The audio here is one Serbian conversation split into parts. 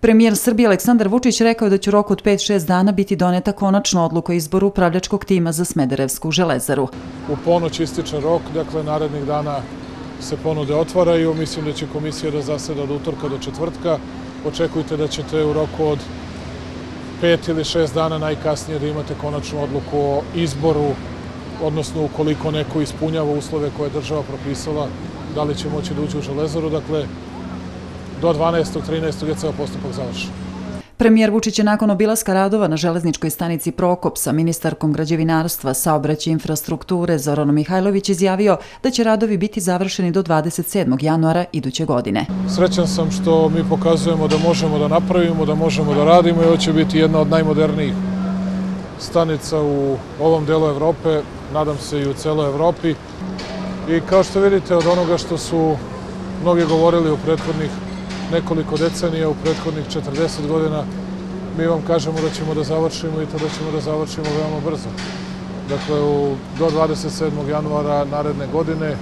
Premijer Srbije Aleksandar Vučić rekao je da će u roku od 5-6 dana biti doneta konačna odluka o izboru upravljačkog tima za Smederevsku železaru. U ponoć ističe rok, dakle narednih dana se ponude otvaraju. Mislim da će komisija da zaseda od utorka do četvrtka. Očekujte da ćete u roku od 5 ili 6 dana najkasnije da imate konačnu odluku o izboru, odnosno ukoliko neko ispunjava uslove koje je država propisala, da li će moći da uđe u železaru. Dakle, do 12. 13. je ceo postupak završen. Premijer Vučić je nakon obilaska radova na železničkoj stanici Prokop sa ministarkom građevinarstva, saobraćaja i infrastrukture Zoranom Mihajlović izjavio da će radovi biti završeni do 27. januara iduće godine. Srećan sam što mi pokazujemo da možemo da napravimo, da možemo da radimo i ovo će biti jedna od najmodernijih stanica u ovom delu Evrope, nadam se i u celoj Evropi. I kao što vidite, od onoga što su mnogi govorili u prethodnih nekoliko decenija, u prethodnih 40 godina, mi vam kažemo da ćemo da završimo i to da ćemo da završimo veoma brzo. Dakle, do 27. januara naredne godine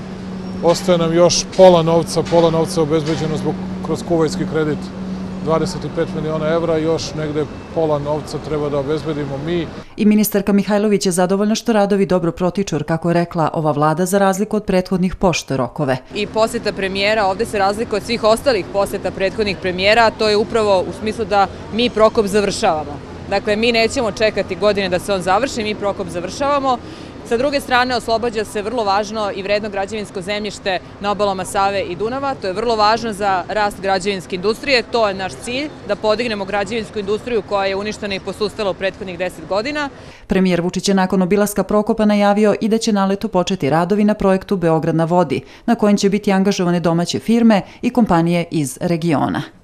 ostaje nam još pola novca obezbeđeno kroz kuvajtski kredit 25 miliona evra, još negde pola novca treba da obezbedimo mi. I ministarka Mihajlović je zadovoljna što radovi dobro protiču, jer kako je rekla, ova vlada za razliku od prethodnih poštuje rokove. I poseta premijera ovde se razlikuje od svih ostalih poseta prethodnih premijera, a to je upravo u smislu da mi Prokop završavamo. Dakle, mi nećemo čekati godine da se on završi, mi Prokop završavamo. Sa druge strane, oslobađa se vrlo važno i vredno građevinsko zemljište na obalama Save i Dunava. To je vrlo važno za rast građevinske industrije. To je naš cilj, da podignemo građevinsku industriju koja je uništena i posustala u prethodnih 10 godina. Premijer Vučić je nakon obilaska Prokopa najavio i da će naleto početi radovi na projektu Beograd na vodi, na kojem će biti angažovane domaće firme i kompanije iz regiona.